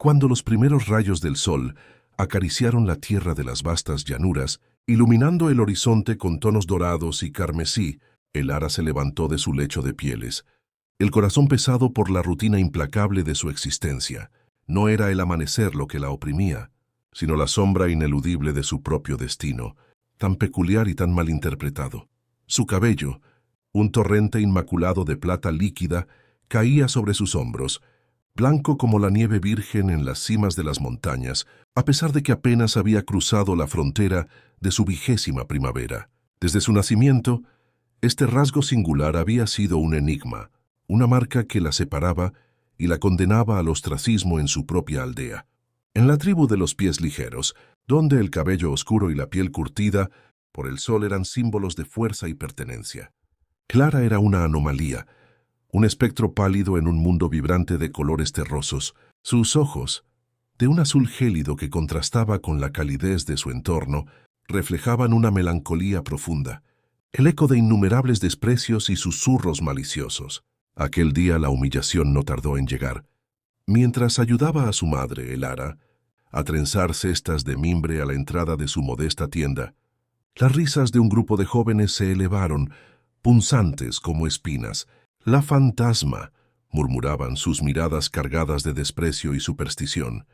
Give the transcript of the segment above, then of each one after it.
Cuando los primeros rayos del sol acariciaron la tierra de las vastas llanuras, iluminando el horizonte con tonos dorados y carmesí, Elara se levantó de su lecho de pieles, el corazón pesado por la rutina implacable de su existencia. No era el amanecer lo que la oprimía, sino la sombra ineludible de su propio destino, tan peculiar y tan mal interpretado. Su cabello, un torrente inmaculado de plata líquida, caía sobre sus hombros, blanco como la nieve virgen en las cimas de las montañas, a pesar de que apenas había cruzado la frontera de su 20ª primavera. Desde su nacimiento, este rasgo singular había sido un enigma, una marca que la separaba y la condenaba al ostracismo en su propia aldea. En la tribu de los pies ligeros, donde el cabello oscuro y la piel curtida por el sol eran símbolos de fuerza y pertenencia, Clara era una anomalía, un espectro pálido en un mundo vibrante de colores terrosos. Sus ojos, de un azul gélido que contrastaba con la calidez de su entorno, reflejaban una melancolía profunda, el eco de innumerables desprecios y susurros maliciosos. Aquel día la humillación no tardó en llegar. Mientras ayudaba a su madre, Elara, a trenzar cestas de mimbre a la entrada de su modesta tienda, las risas de un grupo de jóvenes se elevaron, punzantes como espinas. «La fantasma», murmuraban sus miradas cargadas de desprecio y superstición.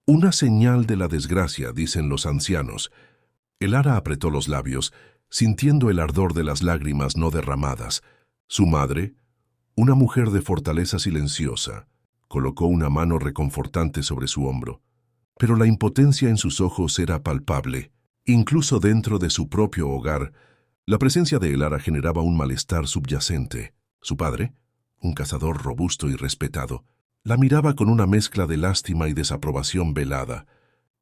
«Una señal de la desgracia», dicen los ancianos. Elara apretó los labios, sintiendo el ardor de las lágrimas no derramadas. Su madre, una mujer de fortaleza silenciosa, colocó una mano reconfortante sobre su hombro. Pero la impotencia en sus ojos era palpable. Incluso dentro de su propio hogar, la presencia de Elara generaba un malestar subyacente. Su padre, un cazador robusto y respetado, la miraba con una mezcla de lástima y desaprobación velada,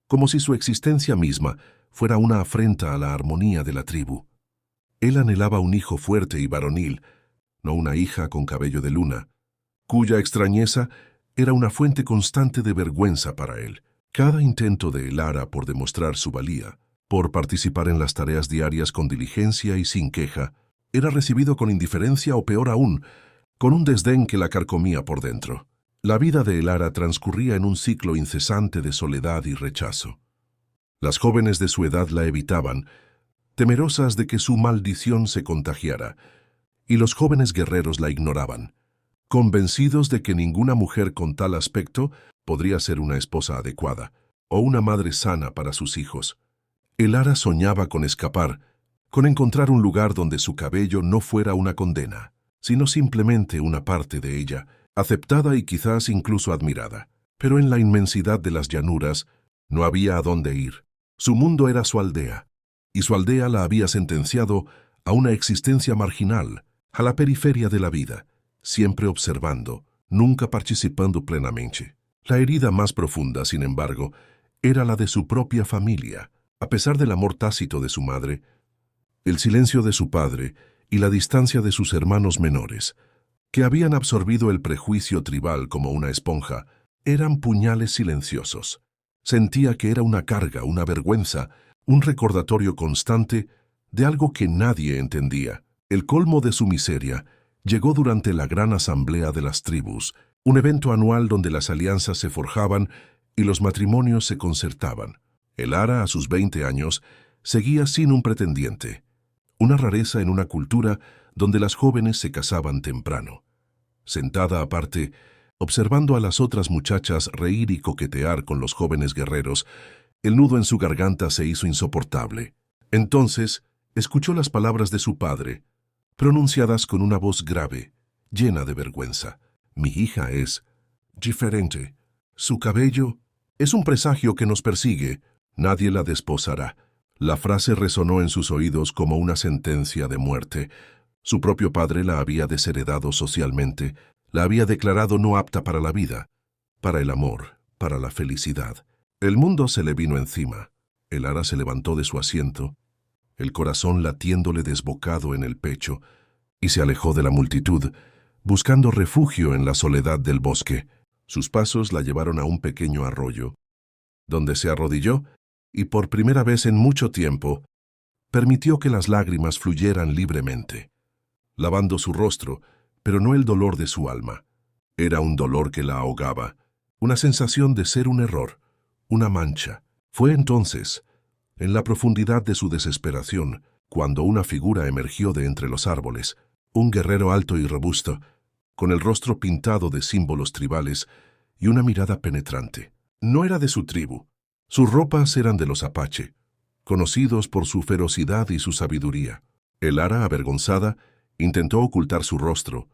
como si su existencia misma fuera una afrenta a la armonía de la tribu. Él anhelaba un hijo fuerte y varonil, no una hija con cabello de luna, cuya extrañeza era una fuente constante de vergüenza para él. Cada intento de Elara por demostrar su valía, por participar en las tareas diarias con diligencia y sin queja, era recibido con indiferencia o peor aún, con un desdén que la carcomía por dentro. La vida de Elara transcurría en un ciclo incesante de soledad y rechazo. Las jóvenes de su edad la evitaban, temerosas de que su maldición se contagiara, y los jóvenes guerreros la ignoraban, convencidos de que ninguna mujer con tal aspecto podría ser una esposa adecuada o una madre sana para sus hijos. Elara soñaba con escapar, con encontrar un lugar donde su cabello no fuera una condena, sino simplemente una parte de ella, aceptada y quizás incluso admirada. Pero en la inmensidad de las llanuras no había a dónde ir. Su mundo era su aldea, y su aldea la había sentenciado a una existencia marginal, a la periferia de la vida, siempre observando, nunca participando plenamente. La herida más profunda, sin embargo, era la de su propia familia. A pesar del amor tácito de su madre, el silencio de su padre y la distancia de sus hermanos menores, que habían absorbido el prejuicio tribal como una esponja, eran puñales silenciosos. Sentía que era una carga, una vergüenza, un recordatorio constante de algo que nadie entendía. El colmo de su miseria llegó durante la gran asamblea de las tribus, un evento anual donde las alianzas se forjaban y los matrimonios se concertaban. Elara, a sus 20 años, seguía sin un pretendiente, una rareza en una cultura donde las jóvenes se casaban temprano. Sentada aparte, observando a las otras muchachas reír y coquetear con los jóvenes guerreros, el nudo en su garganta se hizo insoportable. Entonces, escuchó las palabras de su padre, pronunciadas con una voz grave, llena de vergüenza. «Mi hija es diferente. Su cabello es un presagio que nos persigue. Nadie la desposará». La frase resonó en sus oídos como una sentencia de muerte. Su propio padre la había desheredado socialmente, la había declarado no apta para la vida, para el amor, para la felicidad. El mundo se le vino encima. Elara se levantó de su asiento, el corazón latiéndole desbocado en el pecho, y se alejó de la multitud, buscando refugio en la soledad del bosque. Sus pasos la llevaron a un pequeño arroyo, donde se arrodilló y por primera vez en mucho tiempo permitió que las lágrimas fluyeran libremente, lavando su rostro, pero no el dolor de su alma. Era un dolor que la ahogaba, una sensación de ser un error, una mancha. Fue entonces, en la profundidad de su desesperación, cuando una figura emergió de entre los árboles, un guerrero alto y robusto, con el rostro pintado de símbolos tribales y una mirada penetrante. No era de su tribu. Sus ropas eran de los Apache, conocidos por su ferocidad y su sabiduría. El ara, avergonzada, intentó ocultar su rostro,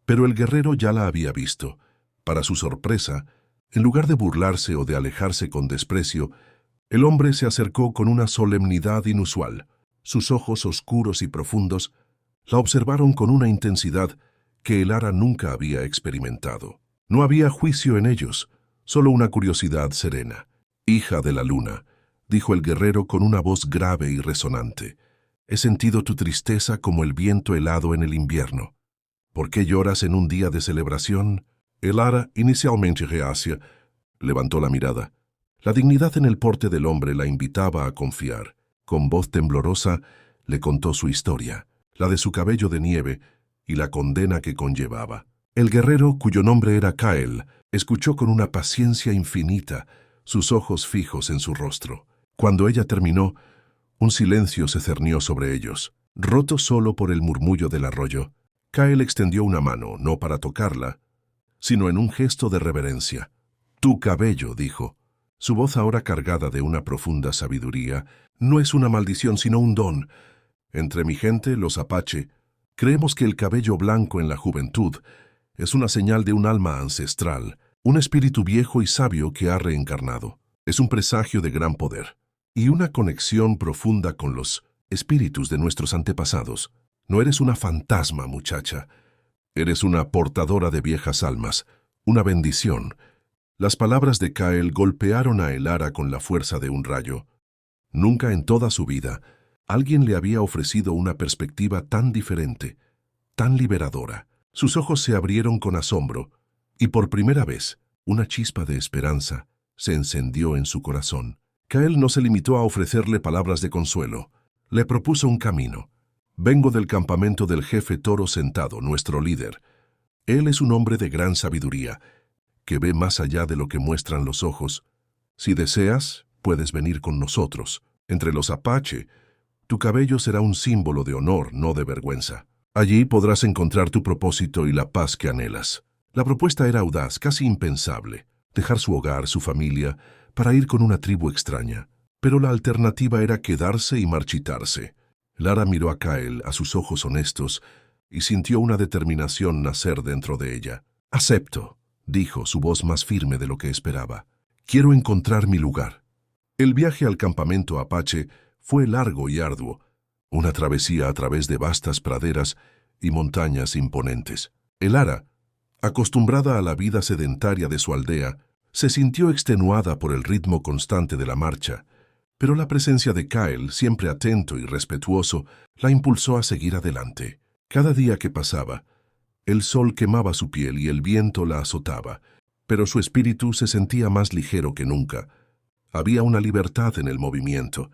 pero el guerrero ya la había visto. Para su sorpresa, en lugar de burlarse o de alejarse con desprecio, el hombre se acercó con una solemnidad inusual. Sus ojos oscuros y profundos la observaron con una intensidad que el ara nunca había experimentado. No había juicio en ellos, solo una curiosidad serena. «Hija de la luna», dijo el guerrero con una voz grave y resonante, «he sentido tu tristeza como el viento helado en el invierno. ¿Por qué lloras en un día de celebración?» El ara, inicialmente reacia, levantó la mirada. La dignidad en el porte del hombre la invitaba a confiar. Con voz temblorosa le contó su historia, la de su cabello de nieve y la condena que conllevaba. El guerrero, cuyo nombre era Kael, escuchó con una paciencia infinita, sus ojos fijos en su rostro. Cuando ella terminó, un silencio se cernió sobre ellos, roto solo por el murmullo del arroyo. Kael extendió una mano, no para tocarla, sino en un gesto de reverencia. «Tu cabello», dijo. Su voz, ahora cargada de una profunda sabiduría, no es una maldición sino un don. Entre mi gente, los Apache, creemos que el cabello blanco en la juventud es una señal de un alma ancestral, un espíritu viejo y sabio que ha reencarnado. Es un presagio de gran poder y una conexión profunda con los espíritus de nuestros antepasados. No eres una fantasma, muchacha. Eres una portadora de viejas almas, una bendición. Las palabras de Kael golpearon a el ara con la fuerza de un rayo. Nunca en toda su vida alguien le había ofrecido una perspectiva tan diferente, tan liberadora. Sus ojos se abrieron con asombro y por primera vez una chispa de esperanza se encendió en su corazón. Kael no se limitó a ofrecerle palabras de consuelo. Le propuso un camino. «Vengo del campamento del jefe Toro Sentado, nuestro líder. Él es un hombre de gran sabiduría, que ve más allá de lo que muestran los ojos. Si deseas, puedes venir con nosotros. Entre los Apache, tu cabello será un símbolo de honor, no de vergüenza. Allí podrás encontrar tu propósito y la paz que anhelas». La propuesta era audaz, casi impensable. Dejar su hogar, su familia, para ir con una tribu extraña. Pero la alternativa era quedarse y marchitarse. Lara miró a Kael, a sus ojos honestos, y sintió una determinación nacer dentro de ella. «Acepto», dijo, su voz más firme de lo que esperaba. «Quiero encontrar mi lugar». El viaje al campamento Apache fue largo y arduo, una travesía a través de vastas praderas y montañas imponentes. El ara, acostumbrada a la vida sedentaria de su aldea, se sintió extenuada por el ritmo constante de la marcha, pero la presencia de Kael, siempre atento y respetuoso, la impulsó a seguir adelante. Cada día que pasaba, el sol quemaba su piel y el viento la azotaba, pero su espíritu se sentía más ligero que nunca. Había una libertad en el movimiento,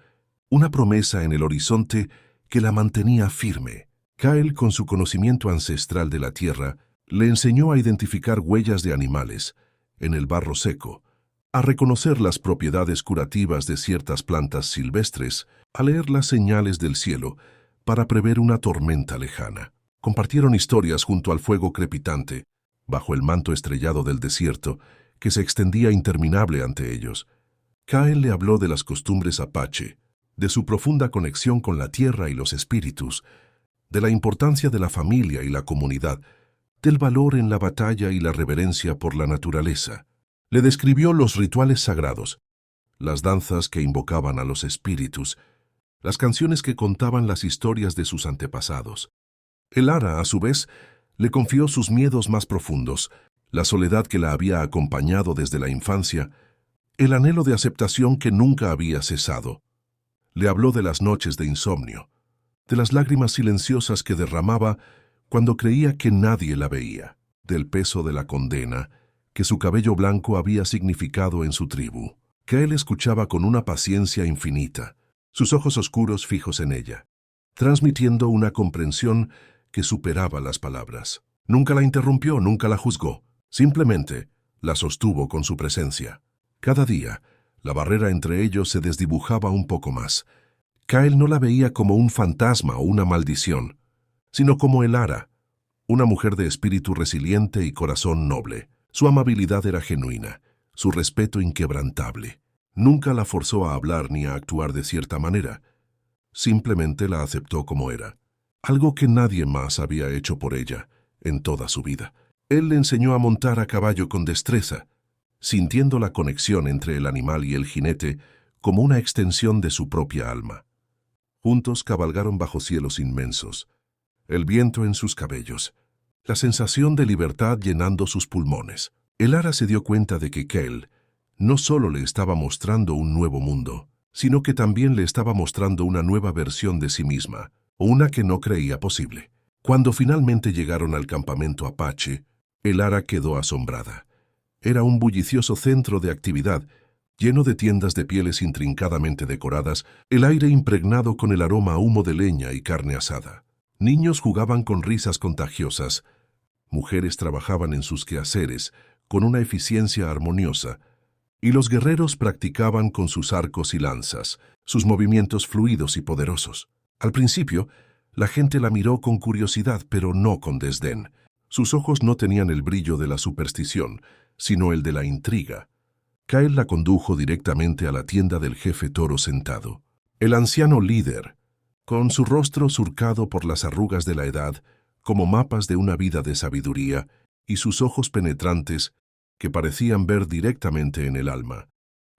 una promesa en el horizonte que la mantenía firme. Kael, con su conocimiento ancestral de la tierra, le enseñó a identificar huellas de animales en el barro seco, a reconocer las propiedades curativas de ciertas plantas silvestres, a leer las señales del cielo para prever una tormenta lejana. Compartieron historias junto al fuego crepitante, bajo el manto estrellado del desierto, que se extendía interminable ante ellos. Kael le habló de las costumbres Apache, de su profunda conexión con la tierra y los espíritus, de la importancia de la familia y la comunidad, del valor en la batalla y la reverencia por la naturaleza. Le describió los rituales sagrados, las danzas que invocaban a los espíritus, las canciones que contaban las historias de sus antepasados. El ara, a su vez, le confió sus miedos más profundos, la soledad que la había acompañado desde la infancia, el anhelo de aceptación que nunca había cesado. Le habló de las noches de insomnio, de las lágrimas silenciosas que derramaba cuando creía que nadie la veía, del peso de la condena que su cabello blanco había significado en su tribu. Kael escuchaba con una paciencia infinita, sus ojos oscuros fijos en ella, transmitiendo una comprensión que superaba las palabras. Nunca la interrumpió, nunca la juzgó. Simplemente la sostuvo con su presencia. Cada día, la barrera entre ellos se desdibujaba un poco más. Kyle no la veía como un fantasma o una maldición, sino como Elara, una mujer de espíritu resiliente y corazón noble. Su amabilidad era genuina, su respeto inquebrantable. Nunca la forzó a hablar ni a actuar de cierta manera. Simplemente la aceptó como era, algo que nadie más había hecho por ella en toda su vida. Él le enseñó a montar a caballo con destreza, sintiendo la conexión entre el animal y el jinete como una extensión de su propia alma. Juntos cabalgaron bajo cielos inmensos, el viento en sus cabellos, la sensación de libertad llenando sus pulmones. Elara se dio cuenta de que Kyle no solo le estaba mostrando un nuevo mundo, sino que también le estaba mostrando una nueva versión de sí misma, una que no creía posible. Cuando finalmente llegaron al campamento Apache, Elara quedó asombrada. Era un bullicioso centro de actividad, lleno de tiendas de pieles intrincadamente decoradas, el aire impregnado con el aroma a humo de leña y carne asada. Niños jugaban con risas contagiosas, mujeres trabajaban en sus quehaceres con una eficiencia armoniosa, y los guerreros practicaban con sus arcos y lanzas, sus movimientos fluidos y poderosos. Al principio, la gente la miró con curiosidad, pero no con desdén. Sus ojos no tenían el brillo de la superstición, sino el de la intriga. Kyle la condujo directamente a la tienda del jefe Toro Sentado. El anciano líder, con su rostro surcado por las arrugas de la edad, como mapas de una vida de sabiduría, y sus ojos penetrantes, que parecían ver directamente en el alma,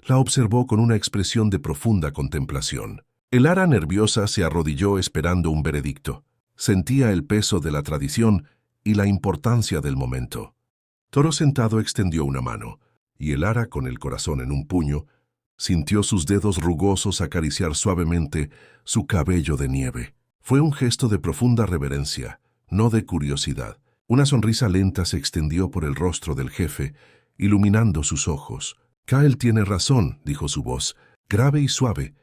la observó con una expresión de profunda contemplación. Elara, nerviosa, se arrodilló esperando un veredicto. Sentía el peso de la tradición y la importancia del momento. Toro Sentado extendió una mano, y Elara, con el corazón en un puño, sintió sus dedos rugosos acariciar suavemente su cabello de nieve. Fue un gesto de profunda reverencia, no de curiosidad. Una sonrisa lenta se extendió por el rostro del jefe, iluminando sus ojos. «Kyle tiene razón», dijo su voz, grave y suave,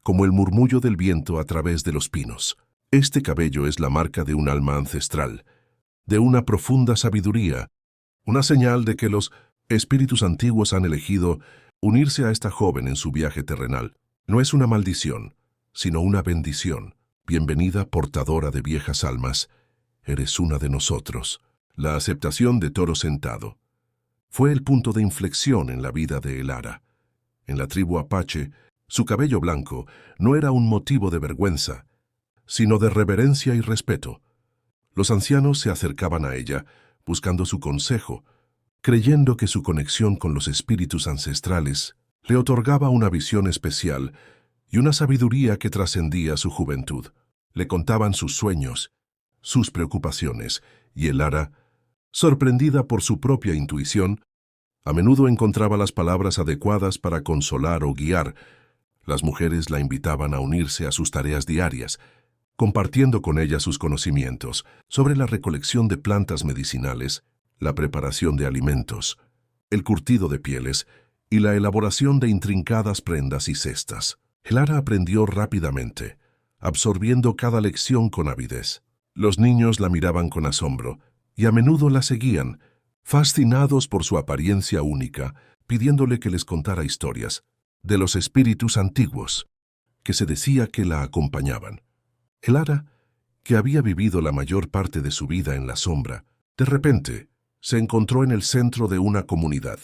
como el murmullo del viento a través de los pinos. «Este cabello es la marca de un alma ancestral, de una profunda sabiduría, una señal de que los espíritus antiguos han elegido unirse a esta joven en su viaje terrenal. No es una maldición, sino una bendición. Bienvenida, portadora de viejas almas. Eres una de nosotros». La aceptación de Toro Sentado fue el punto de inflexión en la vida de Elara. En la tribu Apache, su cabello blanco no era un motivo de vergüenza, sino de reverencia y respeto. Los ancianos se acercaban a ella, buscando su consejo, creyendo que su conexión con los espíritus ancestrales le otorgaba una visión especial y una sabiduría que trascendía su juventud. Le contaban sus sueños, sus preocupaciones, y Elara, sorprendida por su propia intuición, a menudo encontraba las palabras adecuadas para consolar o guiar. Las mujeres la invitaban a unirse a sus tareas diarias, compartiendo con ella sus conocimientos sobre la recolección de plantas medicinales, la preparación de alimentos, el curtido de pieles y la elaboración de intrincadas prendas y cestas. Elara aprendió rápidamente, absorbiendo cada lección con avidez. Los niños la miraban con asombro y a menudo la seguían, fascinados por su apariencia única, pidiéndole que les contara historias de los espíritus antiguos, que se decía que la acompañaban. Elara, que había vivido la mayor parte de su vida en la sombra, de repente se encontró en el centro de una comunidad,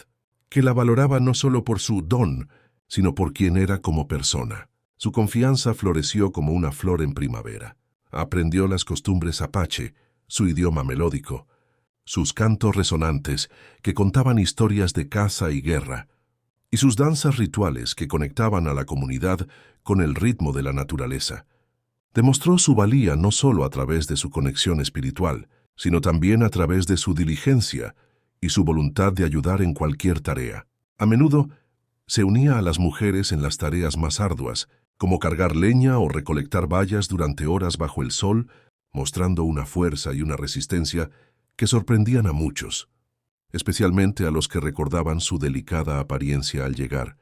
que la valoraba no solo por su don, sino por quien era como persona. Su confianza floreció como una flor en primavera. Aprendió las costumbres apache, su idioma melódico, sus cantos resonantes que contaban historias de caza y guerra, y sus danzas rituales que conectaban a la comunidad con el ritmo de la naturaleza. Demostró su valía no solo a través de su conexión espiritual, sino también a través de su diligencia y su voluntad de ayudar en cualquier tarea. A menudo se unía a las mujeres en las tareas más arduas, como cargar leña o recolectar bayas durante horas bajo el sol, mostrando una fuerza y una resistencia que sorprendían a muchos, especialmente a los que recordaban su delicada apariencia al llegar.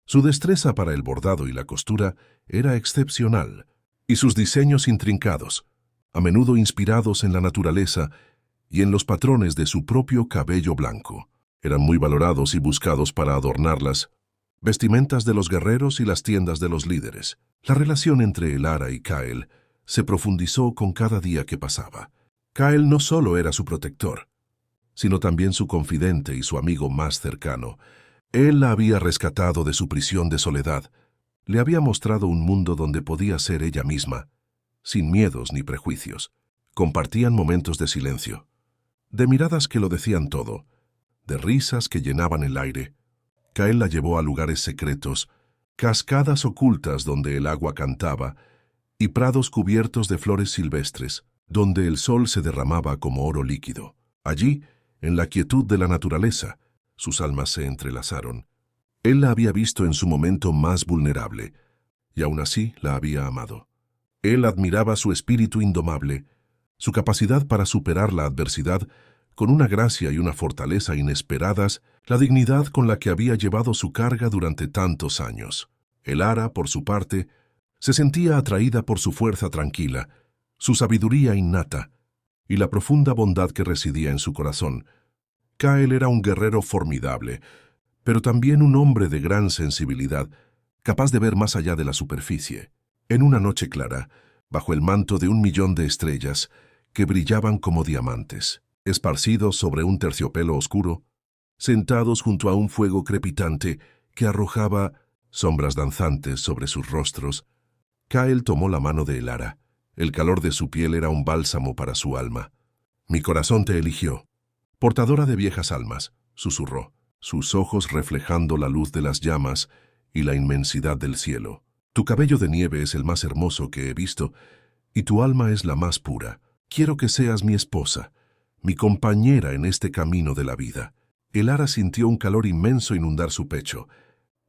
Su destreza para el bordado y la costura era excepcional, y sus diseños intrincados, a menudo inspirados en la naturaleza y en los patrones de su propio cabello blanco. Eran muy valorados y buscados para adornarlas vestimentas de los guerreros y las tiendas de los líderes. La relación entre Elara y Kael se profundizó con cada día que pasaba. Kael no solo era su protector, sino también su confidente y su amigo más cercano. Él la había rescatado de su prisión de soledad, le había mostrado un mundo donde podía ser ella misma, sin miedos ni prejuicios. Compartían momentos de silencio, de miradas que lo decían todo, de risas que llenaban el aire. Kael la llevó a lugares secretos, cascadas ocultas donde el agua cantaba y prados cubiertos de flores silvestres, donde el sol se derramaba como oro líquido. Allí, en la quietud de la naturaleza, sus almas se entrelazaron. Él la había visto en su momento más vulnerable, y aún así la había amado. Él admiraba su espíritu indomable, su capacidad para superar la adversidad con una gracia y una fortaleza inesperadas, la dignidad con la que había llevado su carga durante tantos años. Elara, por su parte, se sentía atraída por su fuerza tranquila, su sabiduría innata y la profunda bondad que residía en su corazón. Kael era un guerrero formidable, pero también un hombre de gran sensibilidad, capaz de ver más allá de la superficie. En una noche clara, bajo el manto de 1.000.000 de estrellas que brillaban como diamantes, esparcidos sobre un terciopelo oscuro, sentados junto a un fuego crepitante que arrojaba sombras danzantes sobre sus rostros, Kael tomó la mano de Elara. El calor de su piel era un bálsamo para su alma. «Mi corazón te eligió, portadora de viejas almas», susurró, sus ojos reflejando la luz de las llamas y la inmensidad del cielo. «Tu cabello de nieve es el más hermoso que he visto, y tu alma es la más pura. Quiero que seas mi esposa, mi compañera en este camino de la vida». Elara sintió un calor inmenso inundar su pecho,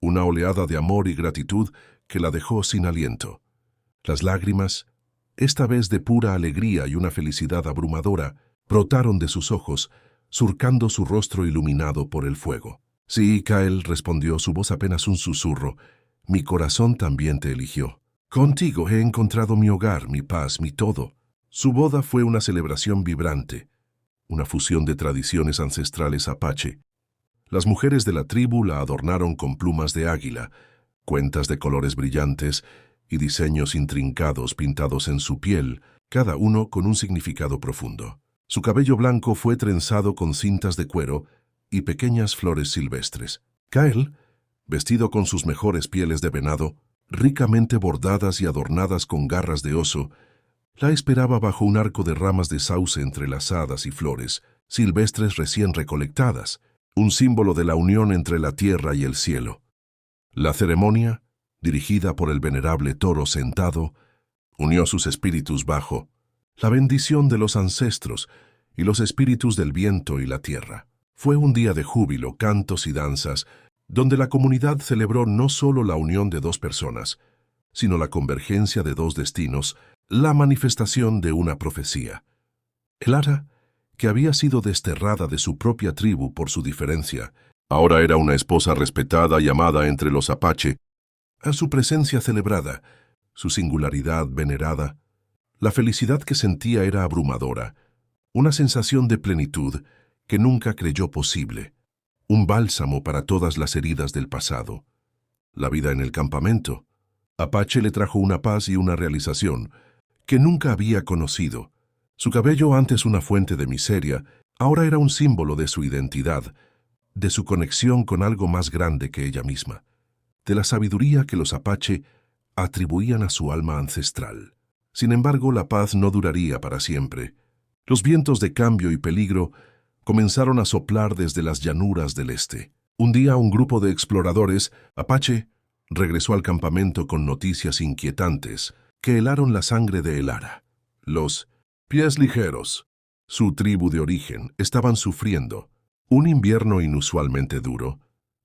una oleada de amor y gratitud que la dejó sin aliento. Las lágrimas, esta vez de pura alegría y una felicidad abrumadora, brotaron de sus ojos, surcando su rostro iluminado por el fuego. «Sí, Kael», respondió, su voz apenas un susurro, «mi corazón también te eligió. Contigo he encontrado mi hogar, mi paz, mi todo». Su boda fue una celebración vibrante, una fusión de tradiciones ancestrales apache. Las mujeres de la tribu la adornaron con plumas de águila, cuentas de colores brillantes y diseños intrincados pintados en su piel, cada uno con un significado profundo. Su cabello blanco fue trenzado con cintas de cuero y pequeñas flores silvestres. Kael, vestido con sus mejores pieles de venado, ricamente bordadas y adornadas con garras de oso, la esperaba bajo un arco de ramas de sauce entrelazadas y flores silvestres recién recolectadas, un símbolo de la unión entre la tierra y el cielo. La ceremonia, dirigida por el venerable toro sentado, unió sus espíritus bajo la bendición de los ancestros y los espíritus del viento y la tierra. Fue un día de júbilo, cantos y danzas, donde la comunidad celebró no solo la unión de dos personas, sino la convergencia de dos destinos, la manifestación de una profecía. Elara, que había sido desterrada de su propia tribu por su diferencia, ahora era una esposa respetada y amada entre los apache. A su presencia celebrada, su singularidad venerada, la felicidad que sentía era abrumadora, una sensación de plenitud que nunca creyó posible, un bálsamo para todas las heridas del pasado. La vida en el campamento apache le trajo una paz y una realización que nunca había conocido. Su cabello, antes una fuente de miseria, ahora era un símbolo de su identidad, de su conexión con algo más grande que ella misma, de la sabiduría que los apache atribuían a su alma ancestral. Sin embargo, la paz no duraría para siempre. Los vientos de cambio y peligro comenzaron a soplar desde las llanuras del este. Un día un grupo de exploradores apache regresó al campamento con noticias inquietantes que helaron la sangre de Elara. Los pies ligeros, su tribu de origen, estaban sufriendo un invierno inusualmente duro.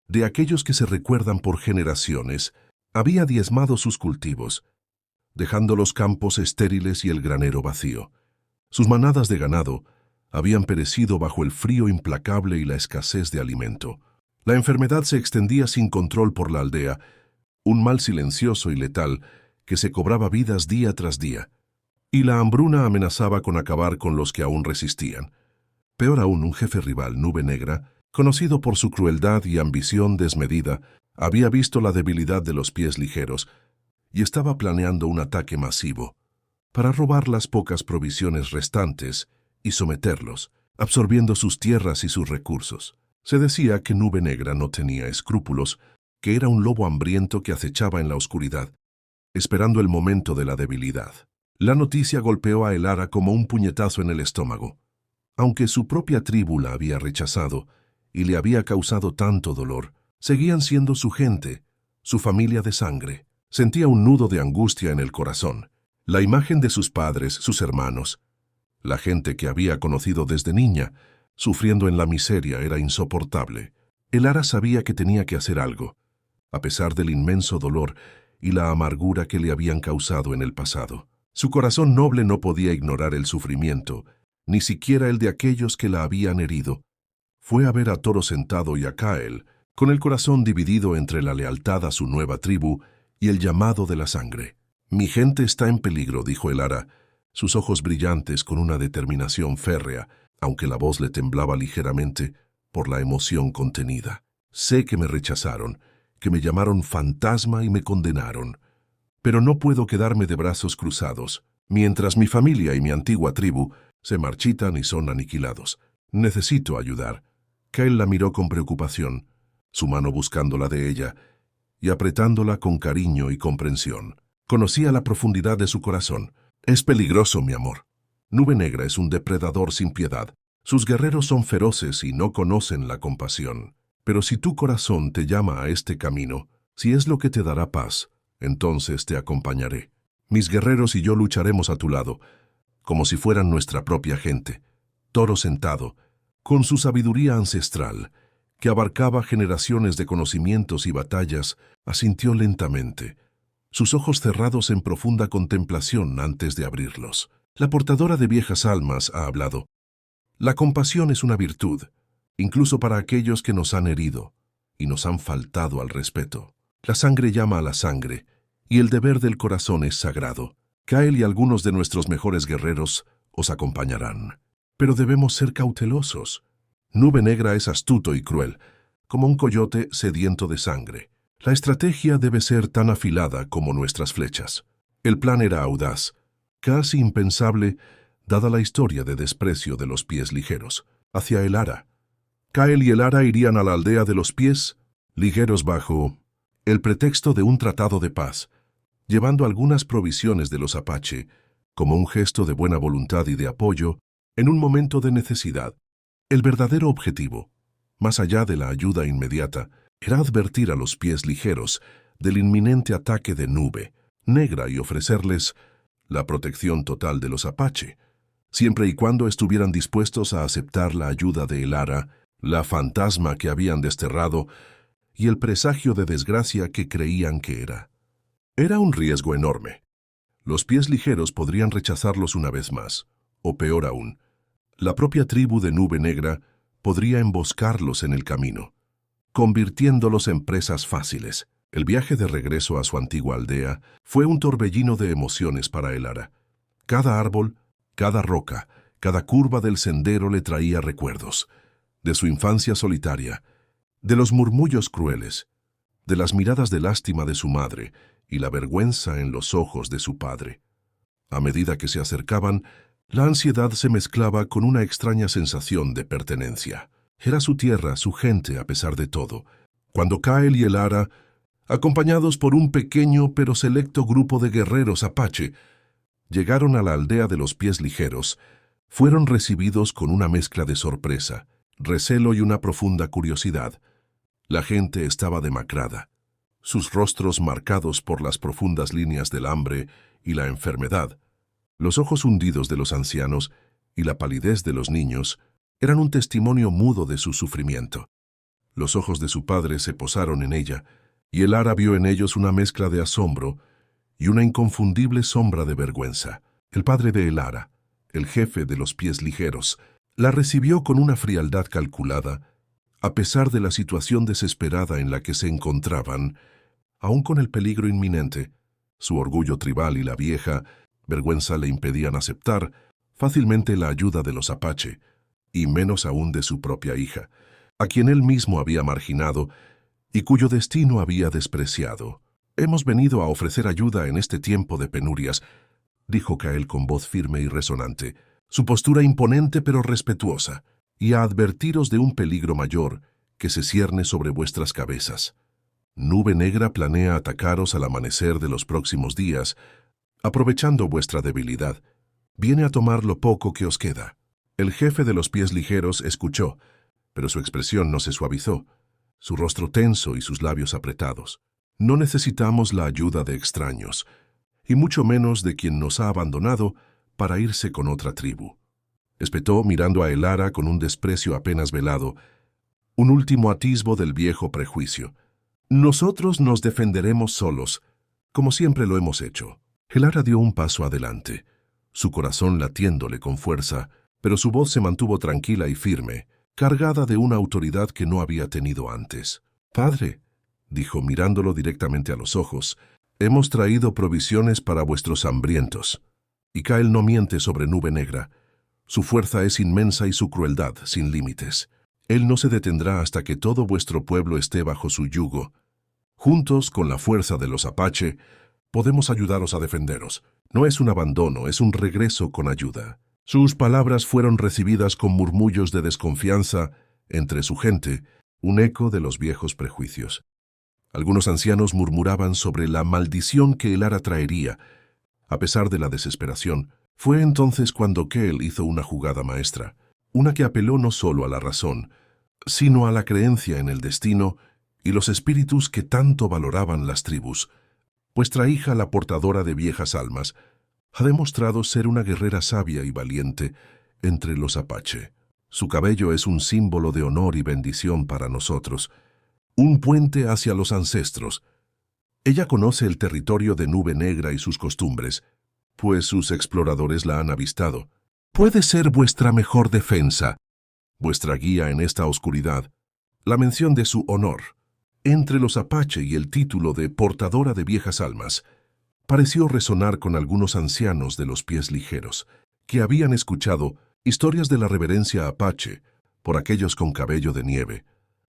De aquellos que se recuerdan por generaciones, había diezmado sus cultivos, dejando los campos estériles y el granero vacío. Sus manadas de ganado habían perecido bajo el frío implacable y la escasez de alimento. La enfermedad se extendía sin control por la aldea, un mal silencioso y letal que se cobraba vidas día tras día, y la hambruna amenazaba con acabar con los que aún resistían. Peor aún, un jefe rival, Nube Negra, Conocido por su crueldad y ambición desmedida, había visto la debilidad de los pies ligeros y estaba planeando un ataque masivo para robar las pocas provisiones restantes y someterlos, absorbiendo sus tierras y sus recursos. Se decía que Nube Negra no tenía escrúpulos, que era un lobo hambriento que acechaba en la oscuridad, esperando el momento de la debilidad. La noticia golpeó a Elara como un puñetazo en el estómago. Aunque su propia tribu la había rechazado y le había causado tanto dolor, seguían siendo su gente, su familia de sangre. Sentía un nudo de angustia en el corazón. La imagen de sus padres, sus hermanos, la gente que había conocido desde niña, sufriendo en la miseria, era insoportable. Elara sabía que tenía que hacer algo, a pesar del inmenso dolor y la amargura que le habían causado en el pasado. Su corazón noble no podía ignorar el sufrimiento, ni siquiera el de aquellos que la habían herido. Fue a ver a Toro Sentado y a Kael, con el corazón dividido entre la lealtad a su nueva tribu y el llamado de la sangre. «Mi gente está en peligro», dijo Elara, sus ojos brillantes con una determinación férrea, aunque la voz le temblaba ligeramente por la emoción contenida. «Sé que me rechazaron, que me llamaron fantasma y me condenaron, pero no puedo quedarme de brazos cruzados, mientras mi familia y mi antigua tribu se marchitan y son aniquilados. Necesito ayudar». Kael la miró con preocupación, su mano buscando la de ella y apretándola con cariño y comprensión. Conocía la profundidad de su corazón. «Es peligroso, mi amor. Nube Negra es un depredador sin piedad. Sus guerreros son feroces y no conocen la compasión. Pero si tu corazón te llama a este camino, si es lo que te dará paz, entonces te acompañaré. Mis guerreros y yo lucharemos a tu lado, como si fueran nuestra propia gente». Toro Sentado, con su sabiduría ancestral, que abarcaba generaciones de conocimientos y batallas, asintió lentamente, sus ojos cerrados en profunda contemplación antes de abrirlos. «La portadora de viejas almas ha hablado. La compasión es una virtud, incluso para aquellos que nos han herido y nos han faltado al respeto. La sangre llama a la sangre, y el deber del corazón es sagrado. Kael y algunos de nuestros mejores guerreros os acompañarán. Pero debemos ser cautelosos. Nube Negra es astuto y cruel, como un coyote sediento de sangre. La estrategia debe ser tan afilada como nuestras flechas». El plan era audaz, casi impensable, dada la historia de desprecio de los pies ligeros, hacia Elara. Kael y Elara irían a la aldea de los pies ligeros bajo el pretexto de un tratado de paz, llevando algunas provisiones de los Apache, como un gesto de buena voluntad y de apoyo en un momento de necesidad. El verdadero objetivo, más allá de la ayuda inmediata, era advertir a los pies ligeros del inminente ataque de Nube Negra y ofrecerles la protección total de los Apache, siempre y cuando estuvieran dispuestos a aceptar la ayuda de Elara, la fantasma que habían desterrado y el presagio de desgracia que creían que era. Era un riesgo enorme. Los pies ligeros podrían rechazarlos una vez más, o peor aún, la propia tribu de Nube Negra podría emboscarlos en el camino, convirtiéndolos en presas fáciles. El viaje de regreso a su antigua aldea fue un torbellino de emociones para Elara. Cada árbol, cada roca, cada curva del sendero le traía recuerdos de su infancia solitaria, de los murmullos crueles, de las miradas de lástima de su madre y la vergüenza en los ojos de su padre. A medida que se acercaban, la ansiedad se mezclaba con una extraña sensación de pertenencia. Era su tierra, su gente, a pesar de todo. Cuando Kael y Elara, acompañados por un pequeño pero selecto grupo de guerreros apache, llegaron a la aldea de los pies ligeros, fueron recibidos con una mezcla de sorpresa, recelo y una profunda curiosidad. La gente estaba demacrada, sus rostros marcados por las profundas líneas del hambre y la enfermedad. Los ojos hundidos de los ancianos y la palidez de los niños eran un testimonio mudo de su sufrimiento. Los ojos de su padre se posaron en ella, y Elara vio en ellos una mezcla de asombro y una inconfundible sombra de vergüenza. El padre de Elara, el jefe de los pies ligeros, la recibió con una frialdad calculada, a pesar de la situación desesperada en la que se encontraban, aun con el peligro inminente. Su orgullo tribal y la vieja vergüenza le impedían aceptar fácilmente la ayuda de los apache, y menos aún de su propia hija. a quien él mismo había marginado y cuyo destino había despreciado. «Hemos venido a ofrecer ayuda en este tiempo de penurias», dijo Cael con voz firme y resonante, su postura imponente pero respetuosa, «y a advertiros de un peligro mayor que se cierne sobre vuestras cabezas. Nube Negra planea atacaros al amanecer de los próximos días, aprovechando vuestra debilidad. Viene a tomar lo poco que os queda». El jefe de los pies ligeros escuchó, pero su expresión no se suavizó, su rostro tenso y sus labios apretados. «No necesitamos la ayuda de extraños, y mucho menos de quien nos ha abandonado para irse con otra tribu», espetó mirando a Elara con un desprecio apenas velado, un último atisbo del viejo prejuicio. «Nosotros nos defenderemos solos, como siempre lo hemos hecho». Elara dio un paso adelante, su corazón latiéndole con fuerza, pero su voz se mantuvo tranquila y firme, cargada de una autoridad que no había tenido antes. «Padre», dijo mirándolo directamente a los ojos, «hemos traído provisiones para vuestros hambrientos». Y Cael no miente sobre Nube Negra. Su fuerza es inmensa y su crueldad sin límites. Él no se detendrá hasta que todo vuestro pueblo esté bajo su yugo. Juntos, con la fuerza de los Apache, podemos ayudaros a defenderos. No es un abandono, es un regreso con ayuda». Sus palabras fueron recibidas con murmullos de desconfianza entre su gente, un eco de los viejos prejuicios. Algunos ancianos murmuraban sobre la maldición que Elara traería. A pesar de la desesperación, fue entonces cuando Cael hizo una jugada maestra, una que apeló no solo a la razón, sino a la creencia en el destino y los espíritus que tanto valoraban las tribus. «Vuestra hija, la portadora de viejas almas, ha demostrado ser una guerrera sabia y valiente entre los Apache. Su cabello es un símbolo de honor y bendición para nosotros, un puente hacia los ancestros. Ella conoce el territorio de Nube Negra y sus costumbres, pues sus exploradores la han avistado. Puede ser vuestra mejor defensa, vuestra guía en esta oscuridad, la mención de su honor. Entre los Apache y el título de portadora de viejas almas pareció resonar con algunos ancianos de los pies ligeros, que habían escuchado historias de la reverencia Apache por aquellos con cabello de nieve,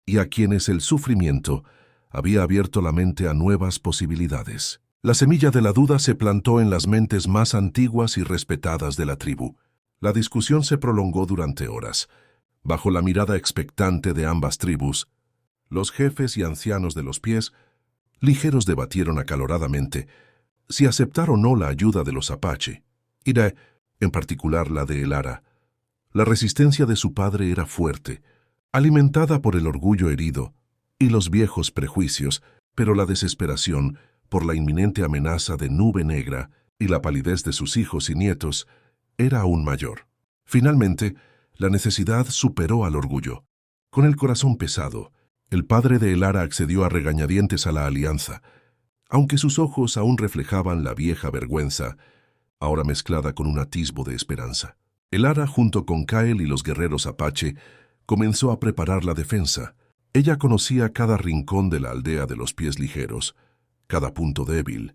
y a quienes el sufrimiento había abierto la mente a nuevas posibilidades. La semilla de la duda se plantó en las mentes más antiguas y respetadas de la tribu. La discusión se prolongó durante horas. Bajo la mirada expectante de ambas tribus, los jefes y ancianos de los pies ligeros debatieron acaloradamente si aceptar o no la ayuda de los Apache, y en particular la de Elara. La resistencia de su padre era fuerte, alimentada por el orgullo herido y los viejos prejuicios, pero la desesperación por la inminente amenaza de Nube Negra y la palidez de sus hijos y nietos era aún mayor. Finalmente, la necesidad superó al orgullo. Con el corazón pesado, el padre de Elara accedió a regañadientes a la alianza, aunque sus ojos aún reflejaban la vieja vergüenza, ahora mezclada con un atisbo de esperanza. Elara, junto con Cael y los guerreros Apache, comenzó a preparar la defensa. Ella conocía cada rincón de la aldea de los pies ligeros, cada punto débil,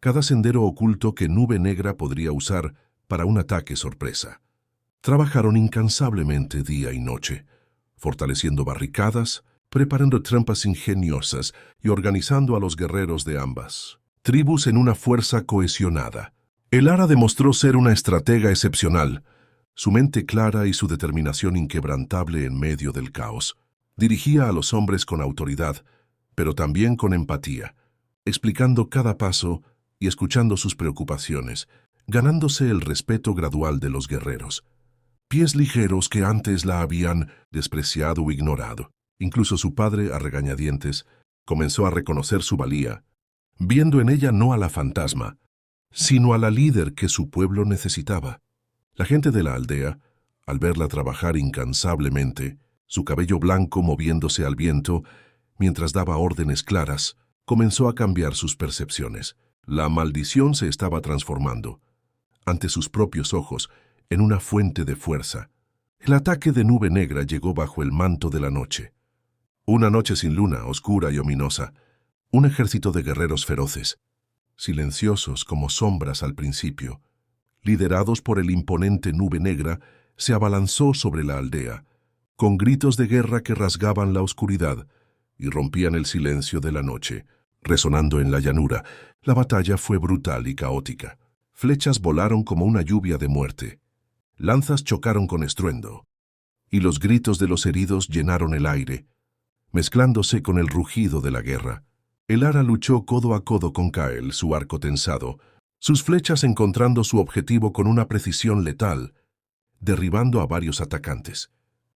cada sendero oculto que Nube Negra podría usar para un ataque sorpresa. Trabajaron incansablemente día y noche, fortaleciendo barricadas, preparando trampas ingeniosas y organizando a los guerreros de ambas tribus en una fuerza cohesionada. Elara demostró ser una estratega excepcional, su mente clara y su determinación inquebrantable en medio del caos. Dirigía a los hombres con autoridad, pero también con empatía, explicando cada paso y escuchando sus preocupaciones, ganándose el respeto gradual de los guerreros. Pies ligeros que antes la habían despreciado o ignorado. Incluso su padre, a regañadientes, comenzó a reconocer su valía, viendo en ella no a la fantasma, sino a la líder que su pueblo necesitaba. La gente de la aldea, al verla trabajar incansablemente, su cabello blanco moviéndose al viento, mientras daba órdenes claras, comenzó a cambiar sus percepciones. La maldición se estaba transformando, ante sus propios ojos, en una fuente de fuerza. El ataque de Nube Negra llegó bajo el manto de la noche. Una noche sin luna, oscura y ominosa, un ejército de guerreros feroces, silenciosos como sombras al principio, liderados por el imponente Nube Negra, se abalanzó sobre la aldea, con gritos de guerra que rasgaban la oscuridad y rompían el silencio de la noche. Resonando en la llanura, la batalla fue brutal y caótica. Flechas volaron como una lluvia de muerte. Lanzas chocaron con estruendo, y los gritos de los heridos llenaron el aire, mezclándose con el rugido de la guerra. Elara luchó codo a codo con Kael, su arco tensado, sus flechas encontrando su objetivo con una precisión letal, derribando a varios atacantes.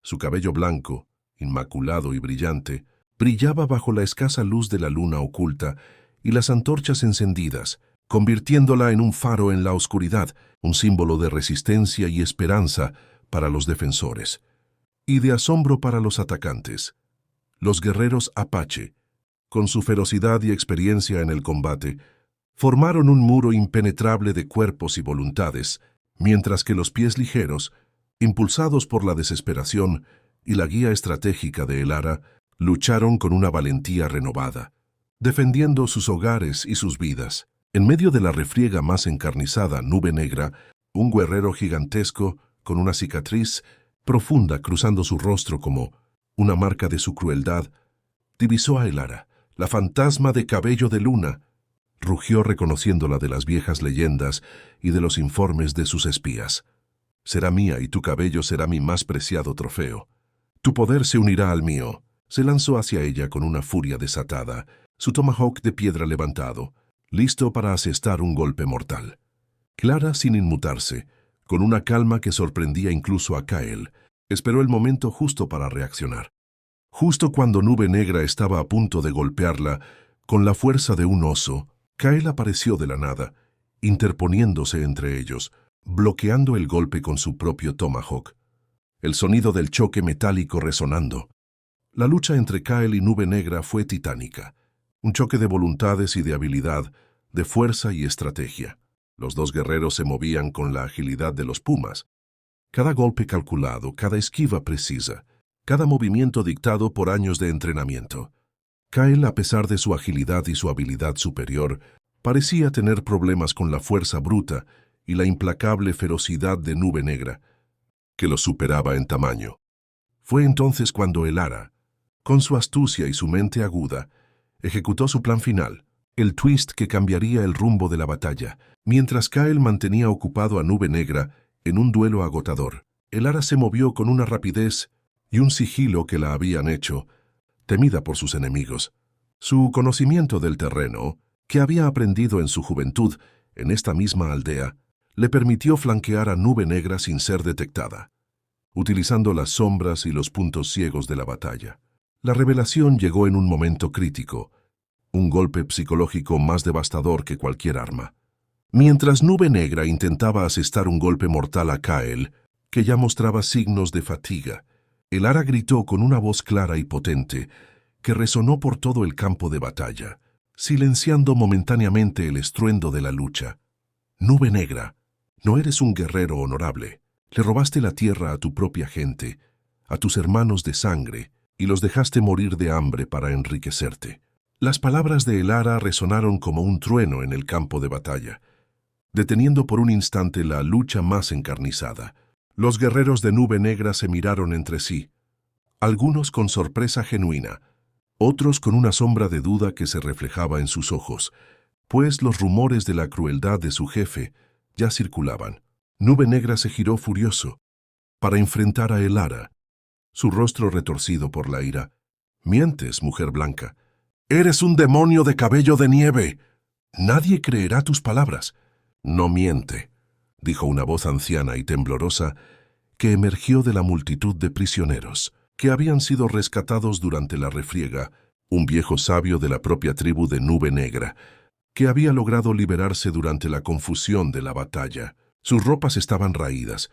Su cabello blanco, inmaculado y brillante, brillaba bajo la escasa luz de la luna oculta y las antorchas encendidas, convirtiéndola en un faro en la oscuridad, un símbolo de resistencia y esperanza para los defensores, y de asombro para los atacantes. Los guerreros Apache, con su ferocidad y experiencia en el combate, formaron un muro impenetrable de cuerpos y voluntades, mientras que los pies ligeros, impulsados por la desesperación y la guía estratégica de Elara, lucharon con una valentía renovada, defendiendo sus hogares y sus vidas. En medio de la refriega más encarnizada nube negra, un guerrero gigantesco, con una cicatriz profunda cruzando su rostro como una marca de su crueldad, divisó a Elara, la fantasma de cabello de luna. Rugió reconociéndola de las viejas leyendas y de los informes de sus espías. Será mía y tu cabello será mi más preciado trofeo. Tu poder se unirá al mío. Se lanzó hacia ella con una furia desatada, su tomahawk de piedra levantado, listo para asestar un golpe mortal. Clara, sin inmutarse, con una calma que sorprendía incluso a Kael, esperó el momento justo para reaccionar. Justo cuando Nube Negra estaba a punto de golpearla, con la fuerza de un oso, Kael apareció de la nada, interponiéndose entre ellos, bloqueando el golpe con su propio tomahawk. El sonido del choque metálico resonando. La lucha entre Kael y Nube Negra fue titánica, un choque de voluntades y de habilidad, de fuerza y estrategia. Los dos guerreros se movían con la agilidad de los pumas. Cada golpe calculado, cada esquiva precisa, cada movimiento dictado por años de entrenamiento. Kael, a pesar de su agilidad y su habilidad superior, parecía tener problemas con la fuerza bruta y la implacable ferocidad de Nube Negra, que lo superaba en tamaño. Fue entonces cuando Elara, con su astucia y su mente aguda, ejecutó su plan final, el twist que cambiaría el rumbo de la batalla. Mientras Kael mantenía ocupado a Nube Negra en un duelo agotador, Elara se movió con una rapidez y un sigilo que la habían hecho temida por sus enemigos. Su conocimiento del terreno, que había aprendido en su juventud en esta misma aldea, le permitió flanquear a Nube Negra sin ser detectada, utilizando las sombras y los puntos ciegos de la batalla. La revelación llegó en un momento crítico, un golpe psicológico más devastador que cualquier arma. Mientras Nube Negra intentaba asestar un golpe mortal a Kael, que ya mostraba signos de fatiga, Elara gritó con una voz clara y potente que resonó por todo el campo de batalla, silenciando momentáneamente el estruendo de la lucha. Nube Negra, no eres un guerrero honorable. Le robaste la tierra a tu propia gente, a tus hermanos de sangre, y los dejaste morir de hambre para enriquecerte. Las palabras de Elara resonaron como un trueno en el campo de batalla, deteniendo por un instante la lucha más encarnizada. Los guerreros de Nube Negra se miraron entre sí, algunos con sorpresa genuina, otros con una sombra de duda que se reflejaba en sus ojos, pues los rumores de la crueldad de su jefe ya circulaban. Nube Negra se giró furioso para enfrentar a Elara, su rostro retorcido por la ira. «Mientes, mujer blanca. Eres un demonio de cabello de nieve. Nadie creerá tus palabras». «No miente», dijo una voz anciana y temblorosa que emergió de la multitud de prisioneros que habían sido rescatados durante la refriega, un viejo sabio de la propia tribu de Nube Negra, que había logrado liberarse durante la confusión de la batalla. Sus ropas estaban raídas,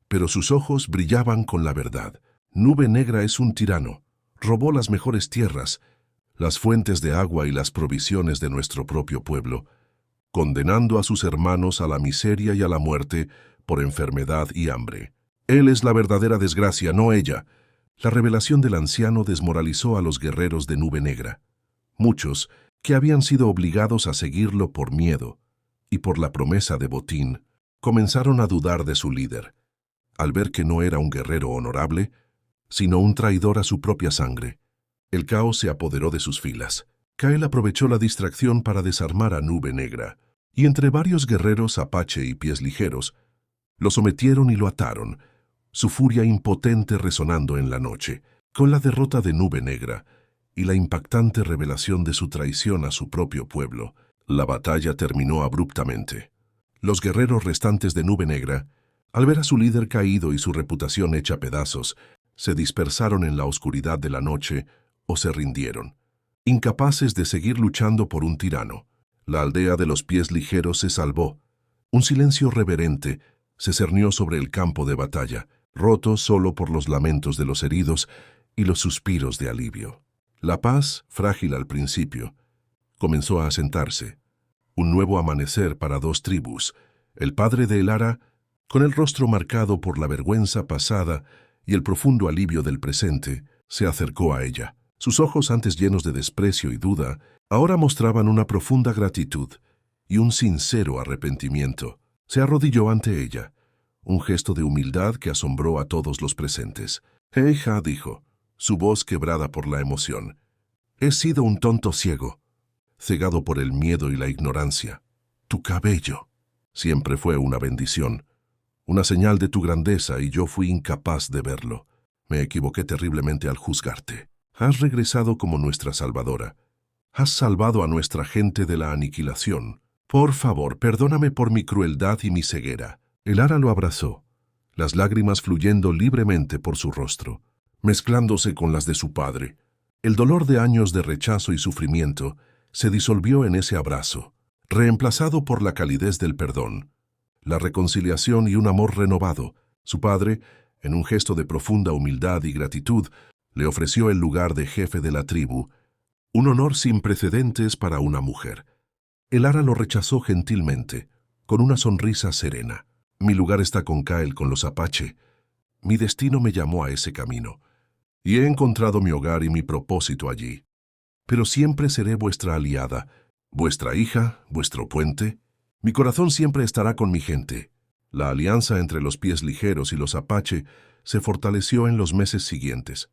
pero sus ojos brillaban con la verdad. Nube Negra es un tirano. Robó las mejores tierras, las fuentes de agua y las provisiones de nuestro propio pueblo, condenando a sus hermanos a la miseria y a la muerte por enfermedad y hambre. Él es la verdadera desgracia, no ella. La revelación del anciano desmoralizó a los guerreros de Nube Negra. Muchos, que habían sido obligados a seguirlo por miedo y por la promesa de botín, comenzaron a dudar de su líder. Al ver que no era un guerrero honorable, sino un traidor a su propia sangre. El caos se apoderó de sus filas. Kael aprovechó la distracción para desarmar a Nube Negra, y entre varios guerreros apache y pies ligeros, lo sometieron y lo ataron, su furia impotente resonando en la noche. Con la derrota de Nube Negra y la impactante revelación de su traición a su propio pueblo, la batalla terminó abruptamente. Los guerreros restantes de Nube Negra, al ver a su líder caído y su reputación hecha pedazos, se dispersaron en la oscuridad de la noche o se rindieron, incapaces de seguir luchando por un tirano. La aldea de los pies ligeros se salvó. Un silencio reverente se cernió sobre el campo de batalla, roto solo por los lamentos de los heridos y los suspiros de alivio. La paz, frágil al principio, comenzó a asentarse. Un nuevo amanecer para dos tribus. El padre de Elara, con el rostro marcado por la vergüenza pasada y el profundo alivio del presente, se acercó a ella. Sus ojos, antes llenos de desprecio y duda, ahora mostraban una profunda gratitud y un sincero arrepentimiento. Se arrodilló ante ella, un gesto de humildad que asombró a todos los presentes. «Hija», dijo, su voz quebrada por la emoción, «he sido un tonto ciego, cegado por el miedo y la ignorancia. Tu cabello siempre fue una bendición, una señal de tu grandeza, y yo fui incapaz de verlo. Me equivoqué terriblemente al juzgarte. Has regresado como nuestra salvadora. Has salvado a nuestra gente de la aniquilación. Por favor, perdóname por mi crueldad y mi ceguera». Elara lo abrazó, las lágrimas fluyendo libremente por su rostro, mezclándose con las de su padre. El dolor de años de rechazo y sufrimiento se disolvió en ese abrazo, reemplazado por la calidez del perdón, la reconciliación y un amor renovado. Su padre, en un gesto de profunda humildad y gratitud, le ofreció el lugar de jefe de la tribu, un honor sin precedentes para una mujer. Elara lo rechazó gentilmente, con una sonrisa serena. «Mi lugar está con Kael, con los apache. Mi destino me llamó a ese camino, y he encontrado mi hogar y mi propósito allí. Pero siempre seré vuestra aliada, vuestra hija, vuestro puente. Mi corazón siempre estará con mi gente». La alianza entre los pies ligeros y los apache se fortaleció en los meses siguientes,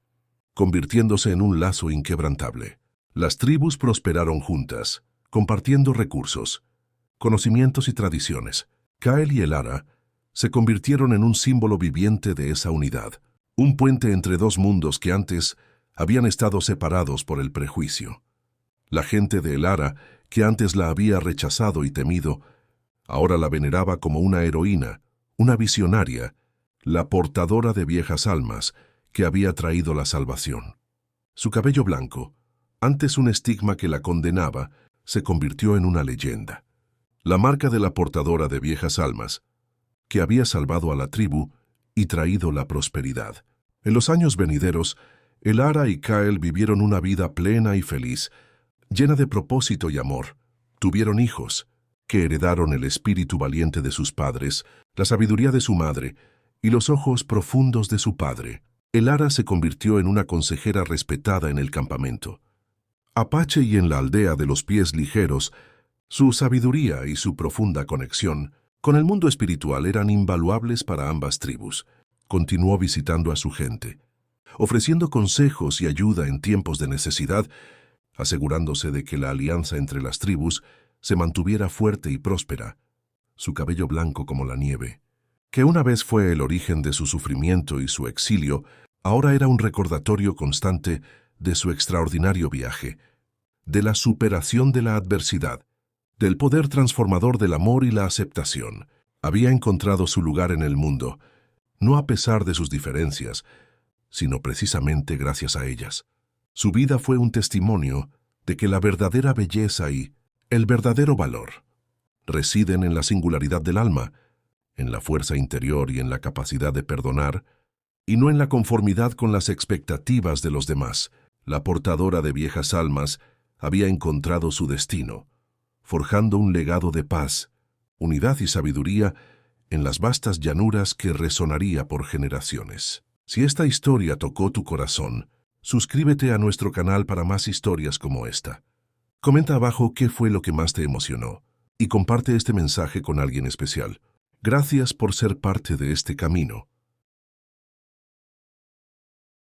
convirtiéndose en un lazo inquebrantable. Las tribus prosperaron juntas, compartiendo recursos, conocimientos y tradiciones. Kael y Elara se convirtieron en un símbolo viviente de esa unidad, un puente entre dos mundos que antes habían estado separados por el prejuicio. La gente de Elara, que antes la había rechazado y temido, ahora la veneraba como una heroína, una visionaria, la portadora de viejas almas que había traído la salvación. Su cabello blanco, antes un estigma que la condenaba, se convirtió en una leyenda. La marca de la portadora de viejas almas, que había salvado a la tribu y traído la prosperidad. En los años venideros, Elara y Kael vivieron una vida plena y feliz, llena de propósito y amor. Tuvieron hijos, que heredaron el espíritu valiente de sus padres, la sabiduría de su madre y los ojos profundos de su padre. Elara se convirtió en una consejera respetada en el campamento apache y en la aldea de los pies ligeros. Su sabiduría y su profunda conexión con el mundo espiritual eran invaluables para ambas tribus. Continuó visitando a su gente, ofreciendo consejos y ayuda en tiempos de necesidad, asegurándose de que la alianza entre las tribus se mantuviera fuerte y próspera. Su cabello blanco como la nieve, que una vez fue el origen de su sufrimiento y su exilio, ahora era un recordatorio constante de su extraordinario viaje, de la superación de la adversidad, del poder transformador del amor y la aceptación. Había encontrado su lugar en el mundo, no a pesar de sus diferencias, sino precisamente gracias a ellas. Su vida fue un testimonio de que la verdadera belleza y el verdadero valor residen en la singularidad del alma, en la fuerza interior y en la capacidad de perdonar, y no en la conformidad con las expectativas de los demás. La portadora de viejas almas había encontrado su destino, forjando un legado de paz, unidad y sabiduría en las vastas llanuras que resonaría por generaciones. Si esta historia tocó tu corazón, suscríbete a nuestro canal para más historias como esta. Comenta abajo qué fue lo que más te emocionó y comparte este mensaje con alguien especial. Gracias por ser parte de este camino.